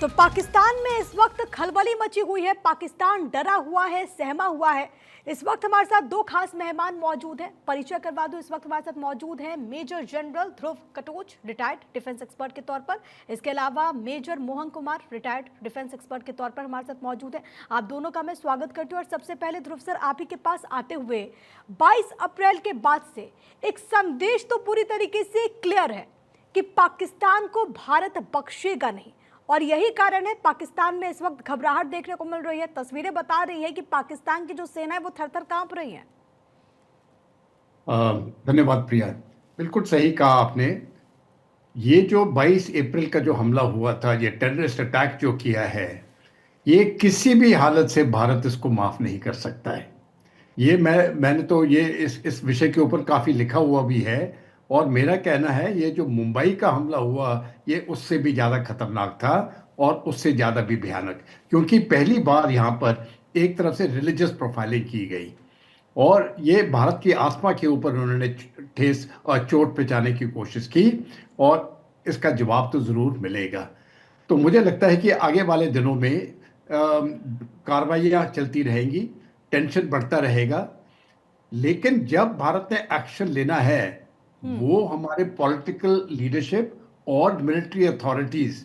तो पाकिस्तान में इस वक्त खलबली मची हुई है। पाकिस्तान डरा हुआ है, सहमा हुआ है। इस वक्त हमारे साथ दो खास मेहमान मौजूद हैं, परिचय करवा दूं। इस वक्त हमारे साथ मौजूद हैं major general Dhruv Katoch, retired defence expert के तौर पर। इसके अलावा major Mohan Kumar, retired defence expert के तौर पर हमारे साथ मौजूद हैं। आप दोनों का मैं स्वागत करती हूँ। और सबसे पहले ध्रुव सर, आप ही के पास आते हुए 22 अप्रैल के बाद से एक संदेश तो पूरी तरीके से क्लियर है कि पाकिस्तान को भारत बख्शेगा नहीं, और यही कारण है पाकिस्तान में इस वक्त घबराहट देखने को मिल रही है। तस्वीरें बता रही है कि पाकिस्तान की जो सेना है वो थर-थर कांप रही है। धन्यवाद प्रिया, बिल्कुल सही कहा आपने। ये जो 22 अप्रैल का जो हमला हुआ था, ये टेररिस्ट अटैक जो किया है, ये किसी भी हालत से भारत इसको माफ नहीं कर सकता है। ये मैंने तो ये इस विषय के ऊपर काफी लिखा हुआ भी है। और मेरा कहना है ये जो मुंबई का हमला हुआ, ये उससे भी ज्यादा खतरनाक था और उससे ज्यादा भी भयानक, क्योंकि पहली बार यहाँ पर एक तरफ से रिलीजियस प्रोफाइलिंग की गई और ये भारत की आत्मा के ऊपर उन्होंने ठेस और चोट पहुंचाने की कोशिश की, और इसका जवाब तो जरूर मिलेगा। तो मुझे लगता है कि आगे वाले दिनों में कार्रवाइयाँ चलती रहेंगी, टेंशन बढ़ता रहेगा, लेकिन जब भारत ने एक्शन लेना है वो हमारे पॉलिटिकल लीडरशिप और मिलिट्री अथॉरिटीज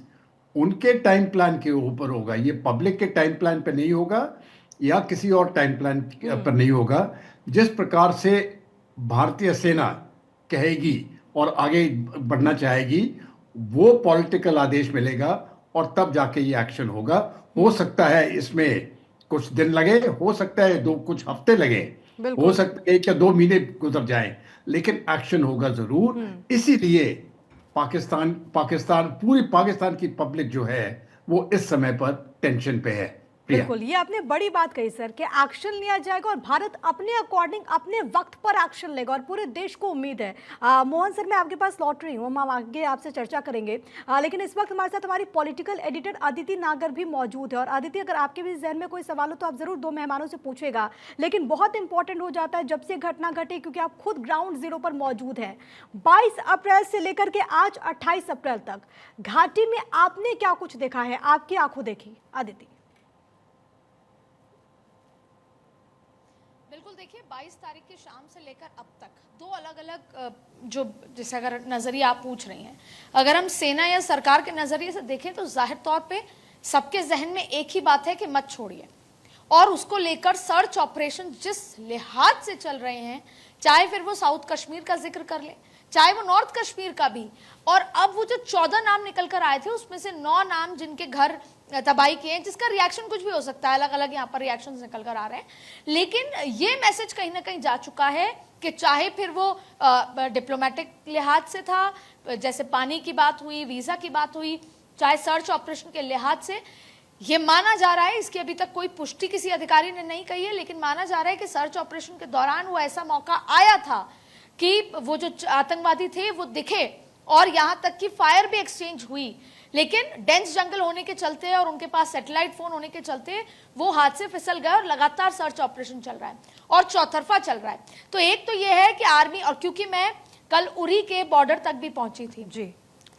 उनके टाइम प्लान के ऊपर होगा। ये पब्लिक के टाइम प्लान पे नहीं होगा या किसी और टाइम प्लान पर नहीं होगा। जिस प्रकार से भारतीय सेना कहेगी और आगे बढ़ना चाहेगी, वो पॉलिटिकल आदेश मिलेगा और तब जाके ये एक्शन होगा। हो सकता है इसमें कुछ दिन लगे, हो सकता है कुछ हफ्ते लगे, हो सकता है 1 या 2 महीने गुजर जाएं, लेकिन एक्शन होगा जरूर। इसीलिए पूरी पाकिस्तान की पब्लिक जो है वो इस समय पर टेंशन पे है। बिल्कुल, ये आपने बड़ी बात कही सर कि एक्शन लिया जाएगा और भारत अपने अकॉर्डिंग अपने वक्त पर एक्शन लेगा, और पूरे देश को उम्मीद है। मोहन सर, मैं आपके पास लौट रही हूँ, हम आगे आपसे चर्चा करेंगे। लेकिन इस वक्त हमारे साथ हमारी पॉलिटिकल एडिटर अदिति नागर भी मौजूद है। और अदिति, अगर आपके भी जहन में कोई सवाल हो तो आप जरूर दो मेहमानों से पूछेगा, लेकिन बहुत इंपॉर्टेंट हो जाता है जब से घटना घटी, क्योंकि आप खुद ग्राउंड जीरो पर मौजूद हैं। 22 अप्रैल से लेकर के आज 28 अप्रैल तक घाटी में आपने क्या कुछ देखा है, आपकी आंखों देखी? अदिति। बिल्कुल, देखिए 22 तारीख की शाम से लेकर अब तक दो अलग अलग जो जैसे अगर नज़रिया आप पूछ रही हैं, अगर हम सेना या सरकार के नज़रिए से देखें तो जाहिर तौर पे सबके जहन में एक ही बात है कि मत छोड़िए, और उसको लेकर सर्च ऑपरेशन जिस लिहाज से चल रहे हैं, चाहे फिर वो साउथ कश्मीर का जिक्र कर ले, चाहे वो नॉर्थ कश्मीर का भी। और अब वो जो 14 नाम निकल कर आए थे उसमें से 9 नाम जिनके घर तबाही किए हैं, जिसका रिएक्शन कुछ भी हो सकता है, अलग अलग यहाँ पर रिएक्शंस निकल कर आ रहे हैं, लेकिन ये मैसेज कहीं ना कहीं जा चुका है कि चाहे फिर वो डिप्लोमेटिक लिहाज से था, जैसे पानी की बात हुई, वीज़ा की बात हुई, चाहे सर्च ऑपरेशन के लिहाज से, ये माना जा रहा है, इसकी अभी तक कोई पुष्टि किसी अधिकारी ने नहीं कही है, लेकिन माना जा रहा है कि सर्च ऑपरेशन के दौरान वो ऐसा मौका आया था कि वो जो आतंकवादी थे वो दिखे और यहाँ तक कि फायर भी एक्सचेंज हुई, लेकिन डेंस जंगल होने के चलते और उनके पास सैटेलाइट फोन होने के चलते वो हाथ से फिसल गए, और लगातार सर्च ऑपरेशन चल रहा है और चौतरफा चल रहा है। तो एक तो ये है कि आर्मी, और क्योंकि मैं कल उरी के बॉर्डर तक भी पहुंची थी जी,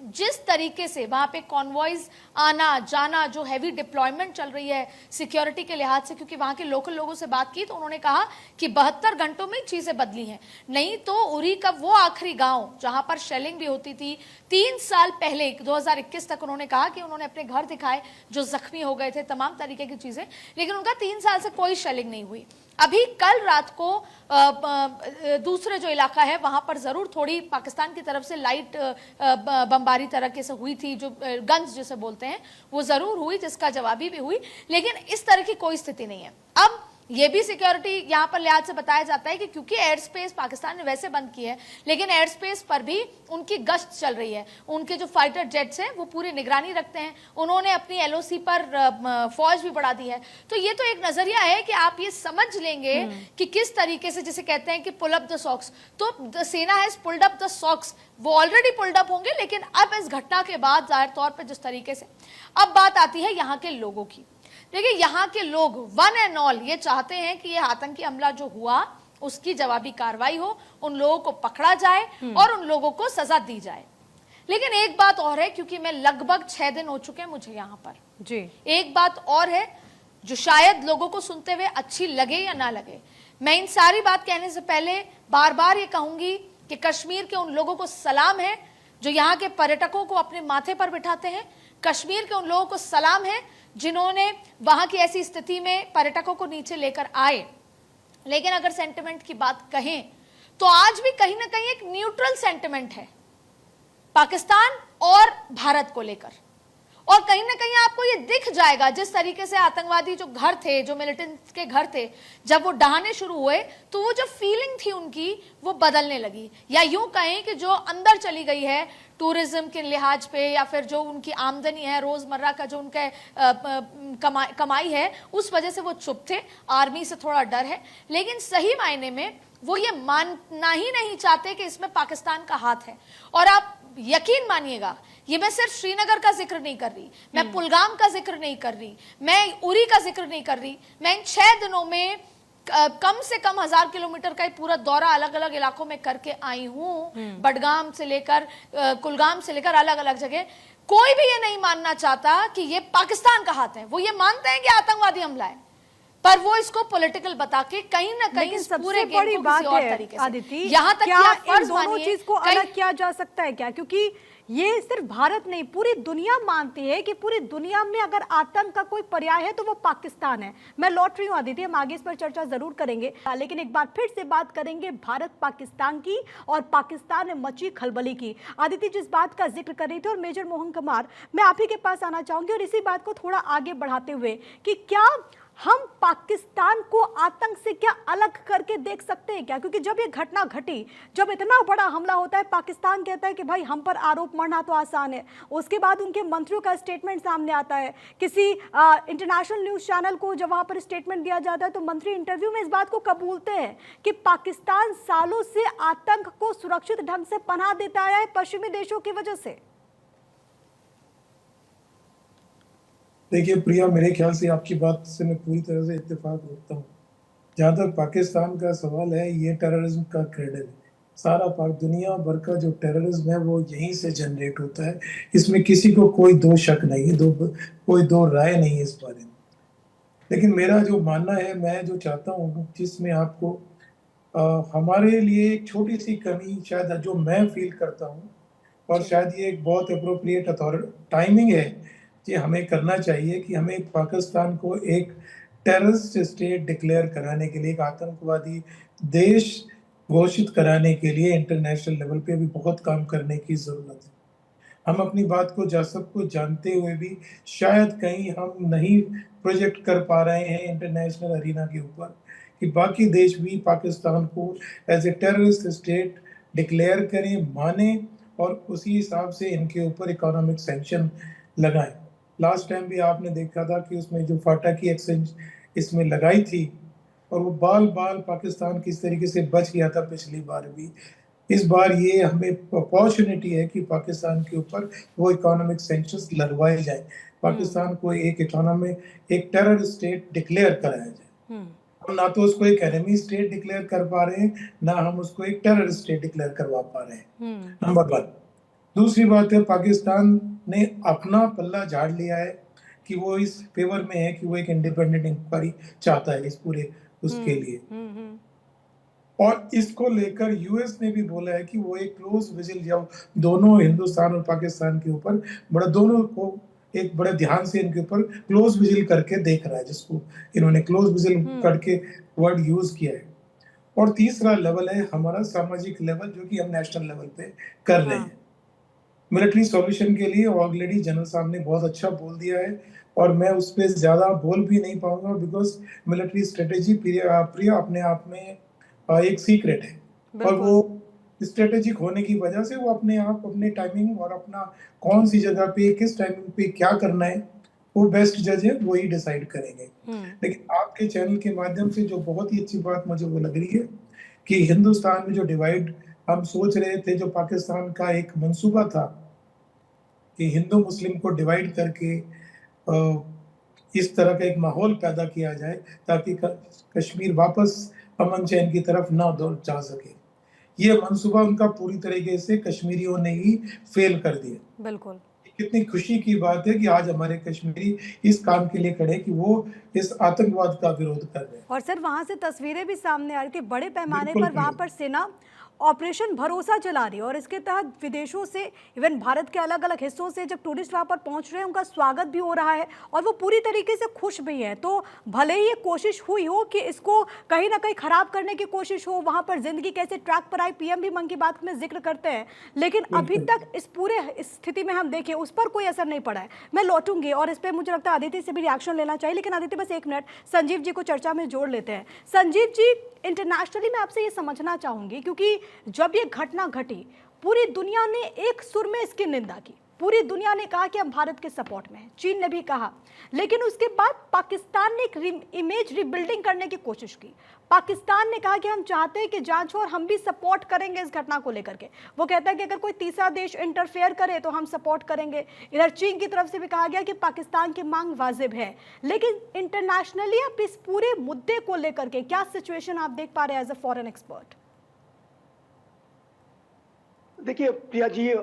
जिस तरीके से वहां पे कॉन्वॉयज आना जाना, जो हैवी डिप्लॉयमेंट चल रही है सिक्योरिटी के लिहाज से, क्योंकि वहां के लोकल लोगों से बात की तो उन्होंने कहा कि 72 घंटों में चीजें बदली हैं। नहीं तो उरी का वो आखिरी गांव जहां पर शेलिंग भी होती थी 3 साल पहले 2021 तक, उन्होंने कहा कि उन्होंने अपने घर दिखाए जो जख्मी हो गए थे, तमाम तरीके की चीजें, लेकिन उनका 3 साल से कोई शेलिंग नहीं हुई। अभी कल रात को दूसरे जो इलाका है वहां पर जरूर थोड़ी पाकिस्तान की तरफ से लाइट बमबारी तरह से हुई थी, जो गन्स जिसे बोलते हैं, वो जरूर हुई, जिसका जवाबी भी हुई, लेकिन इस तरह की कोई स्थिति नहीं है। अब ये भी सिक्योरिटी यहाँ पर लिहाज से बताया जाता है कि क्योंकि एयर स्पेस पाकिस्तान ने वैसे बंद की है, लेकिन एयर स्पेस पर भी उनकी गश्त चल रही है, उनके जो फाइटर जेट्स हैं वो पूरी निगरानी रखते हैं, उन्होंने अपनी एलओसी पर फौज भी बढ़ा दी है। तो ये तो एक नजरिया है कि आप ये समझ लेंगे कि किस तरीके से, जिसे कहते हैं कि पुल अप द सॉक्स, तो सेना has pulled up the socks, वो ऑलरेडी पुल्ड अप होंगे, लेकिन अब इस घटना के बाद जाहिर तौर पर जिस तरीके से, अब बात आती है यहाँ के लोगों की। देखिए, यहाँ के लोग वन एंड ऑल ये चाहते हैं कि ये आतंकी हमला जो हुआ उसकी जवाबी कार्रवाई हो, उन लोगों को पकड़ा जाए और उन लोगों को सजा दी जाए। लेकिन एक बात और है, क्योंकि मैं लगभग 6 दिन हो चुके हैं मुझे यहाँ पर जी, एक बात और है जो शायद लोगों को सुनते हुए अच्छी लगे या ना लगे। मैं इन सारी बात कहने से पहले बार बार ये कहूंगी कि कश्मीर के उन लोगों को सलाम है जो यहाँ के पर्यटकों को अपने माथे पर बिठाते हैं। कश्मीर के उन लोगों को सलाम है जिन्होंने वहां की ऐसी स्थिति में पर्यटकों को नीचे लेकर आए। लेकिन अगर सेंटिमेंट की बात कहें तो आज भी कहीं ना कहीं एक न्यूट्रल सेंटिमेंट है पाकिस्तान और भारत को लेकर। और कहीं ना कहीं आपको ये दिख जाएगा जिस तरीके से आतंकवादी जो घर थे, जो मिलिटेंट्स के घर थे, जब वो ढहाने शुरू हुए तो वो जो फीलिंग थी उनकी वो बदलने लगी, या यूं कहें कि जो अंदर चली गई है टूरिज्म के लिहाज पे, या फिर जो उनकी आमदनी है रोजमर्रा का जो उनके कमाई है, उस वजह से वो चुप थे। आर्मी से थोड़ा डर है, लेकिन सही मायने में वो ये मानना ही नहीं चाहते कि इसमें पाकिस्तान का हाथ है। और आप यकीन मानिएगा, ये मैं सिर्फ श्रीनगर का जिक्र नहीं कर रही, मैं पुलगाम का जिक्र नहीं कर रही, मैं उरी का जिक्र नहीं कर रही, मैं इन 6 दिनों में कम से कम 1000 किलोमीटर का पूरा दौरा अलग अलग इलाकों में करके आई हूं। बडगाम से लेकर कुलगाम से लेकर अलग अलग जगह। कोई भी ये नहीं मानना चाहता कि ये पाकिस्तान का हाथ है। वो ये मानते हैं कि आतंकवादी हमला है, पर वो इसको पॉलिटिकल बता के कहीं ना कहीं इस पूरे गेम को किसी और तरीके से, आदिति, यहाँ तक क्या कि आप इन फर्ज दोनों मानिए चीज को अलग किया जा सकता है क्या? क्योंकि ये सिर्फ भारत नहीं, पूरी दुनिया मानती है कि पूरी दुनिया में अगर आतंक का कोई पर्याय है तो वो पाकिस्तान है। मैं लौट रही हूँ आदित्य, हम आगे इस पर चर्चा जरूर करेंगे, लेकिन एक बार फिर से बात करेंगे भारत पाकिस्तान की और पाकिस्तान में मची खलबली की। आदित्य जिस बात का जिक्र कर रही थी, और मेजर मोहन कुमार, मैं आप ही के पास आना चाहूंगी और इसी बात को थोड़ा आगे बढ़ाते हुए कि क्या हम पाकिस्तान को आतंक से क्या अलग करके देख सकते हैं क्या? क्योंकि जब ये घटना घटी, जब इतना बड़ा हमला होता है, पाकिस्तान कहता है कि भाई हम पर आरोप मढ़ना तो आसान है। उसके बाद उनके मंत्रियों का स्टेटमेंट सामने आता है, किसी इंटरनेशनल न्यूज़ चैनल को जब वहाँ पर स्टेटमेंट दिया जाता है तो मंत्री इंटरव्यू में इस बात को कबूलते हैं कि पाकिस्तान सालों से आतंक को सुरक्षित ढंग से पनाह देता आया है पश्चिमी देशों की वजह से। देखिए प्रिया, मेरे ख्याल से आपकी बात से मैं पूरी तरह से इत्तेफाक रखता हूँ। जहाँ तक पाकिस्तान का सवाल है, ये टेररिज्म का क्रेडल है। सारा दुनिया भर का जो टेररिज्म है वो यहीं से जनरेट होता है। इसमें किसी को कोई दो शक नहीं है, कोई दो राय नहीं है इस बारे में। लेकिन मेरा जो मानना है, मैं जो चाहता हूँ, जिसमें आपको हमारे लिए एक छोटी सी कमी शायद जो मैं फील करता हूँ, और शायद ये एक बहुत अप्रोप्रिएट टाइमिंग है कि हमें करना चाहिए कि हमें पाकिस्तान को एक टेररिस्ट स्टेट डिक्लेयर कराने के लिए, एक आतंकवादी देश घोषित कराने के लिए इंटरनेशनल लेवल पे भी बहुत काम करने की ज़रूरत है। हम अपनी बात को सबको जानते हुए भी शायद कहीं हम नहीं प्रोजेक्ट कर पा रहे हैं इंटरनेशनल अरीना के ऊपर कि बाकी देश भी पाकिस्तान को as a terrorist state declare करें, माने, और उसी हिसाब से इनके ऊपर इकोनॉमिक सैंक्शन लगाएं। लास्ट टाइम भी आपने देखा था कि उसमें जो फाटा की एक्सचेंज इसमें लगाई थी, और वो बाल पाकिस्तान किस तरीके से बच गया था पिछली बार भी। इस बार ये हमें अपॉर्चुनिटी है कि पाकिस्तान के ऊपर वो इकोनॉमिक सैंक्शंस लगवाए जाए, पाकिस्तान को एक एक टेरर स्टेट डिक्लेयर कराया जाए। हम ना तो उसको एक एनिमी स्टेट डिक्लेयर कर पा रहे हैं, ना हम उसको एक टेरर स्टेट डिक्लेयर करवा पा रहे हैं, नंबर 1। दूसरी बात है, पाकिस्तान ने अपना पल्ला झाड़ लिया है कि वो इस फेवर में है कि वो एक इंडिपेंडेंट इंक्वायरी चाहता है इस पूरे उसके लिए। और इसको लेकर यूएस ने भी बोला है कि वो एक क्लोज विजिल जाओ दोनों हिंदुस्तान और पाकिस्तान के ऊपर, दोनों को एक बड़े ध्यान से इनके ऊपर क्लोज विजिल करके देख रहा है, जिसको इन्होंने क्लोज विजिल करके वर्ड यूज किया है। और तीसरा लेवल है हमारा सामाजिक लेवल, जो कि हम नेशनल लेवल पे कर रहे हैं। मिलिट्री सॉल्यूशन के लिए ऑलरेडी जनरल साहब ने बहुत अच्छा बोल दिया है, और मैं उस पर ज्यादा बोल भी नहीं पाऊंगा, बिकॉज मिलिट्री स्ट्रेटेजी प्रिया अपने आप में एक सीक्रेट है, और वो स्ट्रेटेजिक होने की वजह से वो अपने आप अपने टाइमिंग और अपना कौन सी जगह पे किस टाइमिंग पे क्या करना है, वो बेस्ट जज है, वो ही डिसाइड करेंगे। लेकिन आपके चैनल के माध्यम से जो बहुत ही अच्छी बात मुझे वो लग रही है कि हिंदुस्तान में जो डिवाइड हम सोच रहे थे, जो पाकिस्तान का एक मंसूबा था कि हिंदू मुस्लिम को डिवाइड करके इस तरह का एक माहौल पैदा किया जाए ताकि कश्मीर वापस अमन चैन की तरफ ना जा सके, ये मंसूबा उनका पूरी तरीके से कश्मीरियों ने ही फेल कर दिया। बिल्कुल। कितनी खुशी की बात है कि आज हमारे कश्मीरी इस काम के लिए खड़े कि वो इस आतंकवाद का विरोध कर रहे हैं। और सर वहां से तस्वीरें भी सामने आ रही थी, बड़े पैमाने बिल्कुल पर वहां पर सेना ऑपरेशन भरोसा चला रही है और इसके तहत विदेशों से, इवन भारत के अलग अलग हिस्सों से जब टूरिस्ट वहां पर पहुंच रहे हैं उनका स्वागत भी हो रहा है और वो पूरी तरीके से खुश भी हैं। तो भले ही ये कोशिश हुई हो कि इसको कहीं ना कहीं खराब करने की कोशिश हो, वहां पर जिंदगी कैसे ट्रैक पर आई, पीएम भी मन की बात में जिक्र करते हैं, लेकिन अभी तक इस पूरे स्थिति में हम देखें उस पर कोई असर नहीं पड़ा है। मैं लौटूंगी और इस पर मुझे लगता है अदिति से भी रिएक्शन लेना चाहिए, लेकिन अदिति बस एक मिनट संजीव जी को चर्चा में जोड़ लेते हैं। संजीव जी, इंटरनेशनली मैं आपसे ये समझना चाहूंगी, क्योंकि जब ये घटना घटी पूरी दुनिया ने एक सुर में इसकी निंदा की, पूरी दुनिया ने कहा कि हम भारत के सपोर्ट में हैं, चीन ने भी कहा, लेकिन उसके बाद पाकिस्तान ने एक इमेज रिबिल्डिंग करने की कोशिश की। पाकिस्तान ने कहा कि हम चाहते हैं कि जांच हो और हम भी सपोर्ट करेंगे इस घटना को लेकर के। वो कहता है कि अगर कोई तीसरा देश इंटरफेयर करे तो हम सपोर्ट करेंगे। इधर चीन की तरफ से भी कहा गया कि पाकिस्तान की मांग वाजिब है। लेकिन इंटरनेशनली आप इस पूरे मुद्दे को लेकर के क्या सिचुएशन आप देख पा रहे हैं एज अ फॉरेन एक्सपर्ट? देखिए प्रिया जी,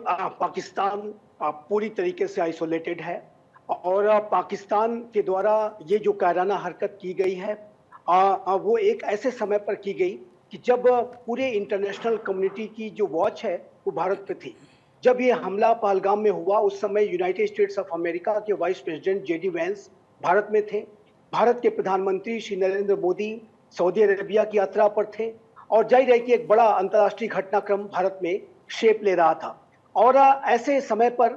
पाकिस्तान पूरी तरीके से आइसोलेटेड है और पाकिस्तान के द्वारा ये जो कायराना हरकत की गई है वो एक ऐसे समय पर की गई कि जब पूरे इंटरनेशनल कम्युनिटी की जो वॉच है वो भारत पे थी। जब ये हमला पहलगाम में हुआ उस समय यूनाइटेड स्टेट्स ऑफ अमेरिका के vice president JD Vance Bharat में थे। भारत के प्रधानमंत्री श्री नरेंद्र मोदी सऊदी अरेबिया की यात्रा पर थे और जाहिर है कि एक बड़ा अंतर्राष्ट्रीय घटनाक्रम भारत में शेप ले रहा था। और ऐसे समय पर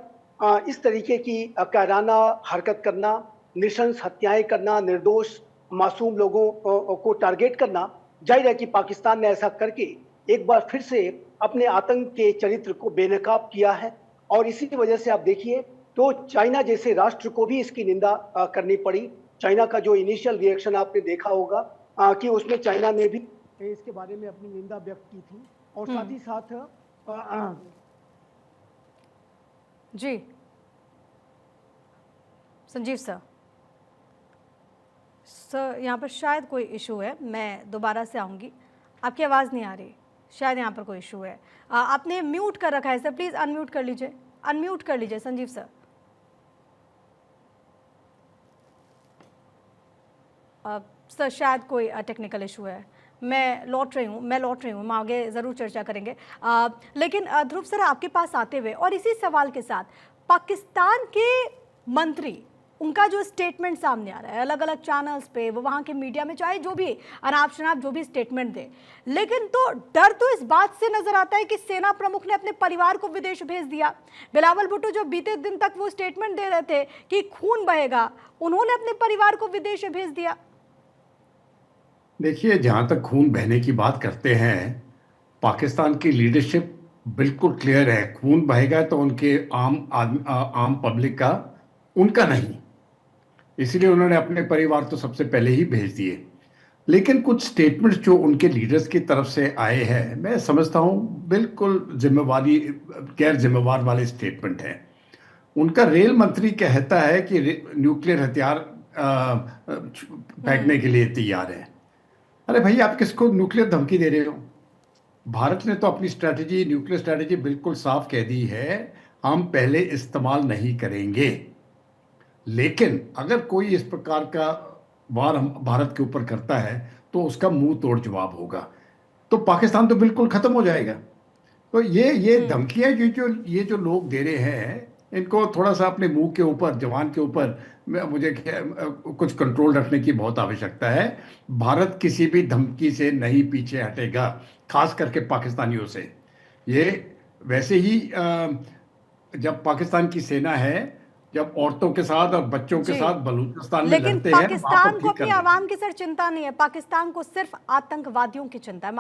इस तरीके की कायराना हरकत करना, नृशंस हत्याएं करना, निर्दोष मासूम लोगों को टारगेट करना, जाहिर है कि पाकिस्तान ने ऐसा करके एक बार फिर से अपने आतंक के चरित्र को बेनकाब किया है। और इसी वजह से आप देखिए तो चाइना जैसे राष्ट्र को भी इसकी निंदा करनी पड़ी। चाइना का जो इनिशियल रिएक्शन आपने देखा होगा कि उसमें चाइना ने भी इसके बारे में अपनी निंदा व्यक्त की थी और साथ ही साथ जी संजीव सर, यहाँ पर शायद कोई इशू है, मैं दोबारा से आऊँगी, आपकी आवाज़ नहीं आ रही, शायद यहाँ पर कोई इशू है। आपने म्यूट कर रखा है सर, प्लीज़ अनम्यूट कर लीजिए, अनम्यूट कर लीजिए संजीव सर। सर शायद कोई टेक्निकल इशू है, मैं लौट रही हूँ, हम आगे ज़रूर चर्चा करेंगे। लेकिन ध्रुव सर आपके पास आते हुए और इसी सवाल के साथ, पाकिस्तान के मंत्री, उनका जो स्टेटमेंट सामने आ रहा है अलग अलग चैनल्स पे, वो वहाँ के मीडिया में चाहे जो भी अनाप शनाप जो भी स्टेटमेंट दे, लेकिन तो डर तो इस बात से नजर आता है कि सेना प्रमुख ने अपने परिवार को विदेश भेज दिया। बिलावल भुट्टो जो बीते दिन तक वो स्टेटमेंट दे रहे थे कि खून बहेगा, उन्होंने अपने परिवार को विदेश भेज दिया। देखिए, जहाँ तक खून बहने की बात करते हैं, पाकिस्तान की लीडरशिप बिल्कुल क्लियर है, खून बहेगा तो उनके आम पब्लिक का, उनका नहीं। इसलिए उन्होंने अपने परिवार तो सबसे पहले ही भेज दिए। लेकिन कुछ स्टेटमेंट्स जो उनके लीडर्स की तरफ से आए हैं, मैं समझता हूँ बिल्कुल गैर जिम्मेवार वाले स्टेटमेंट हैं। उनका रेल मंत्री कहता है कि न्यूक्लियर हथियार फेंकने के लिए तैयार है। अरे भाई, आप किसको न्यूक्लियर धमकी दे रहे हो? भारत ने तो अपनी न्यूक्लियर स्ट्रैटेजी बिल्कुल साफ कह दी है, हम पहले इस्तेमाल नहीं करेंगे। लेकिन अगर कोई इस प्रकार का वार भारत के ऊपर करता है तो उसका मुंह तोड़ जवाब होगा, तो पाकिस्तान तो बिल्कुल खत्म हो जाएगा। तो ये धमकियां ये जो लोग दे रहे हैं, इनको थोड़ा सा अपने मुंह के ऊपर, जवान के ऊपर मुझे कुछ कंट्रोल रखने की बहुत आवश्यकता है। भारत किसी भी धमकी से नहीं पीछे हटेगा, खास करके पाकिस्तानियों से। ये वैसे ही जब पाकिस्तान की सेना है, जब औरतों के साथ और बच्चों के साथ बलूचिस्तान में लेकिन लड़ते हैं, पाकिस्तान को अपनी आवाम की सर चिंता नहीं है, पाकिस्तान को सिर्फ आतंकवादियों की चिंता है।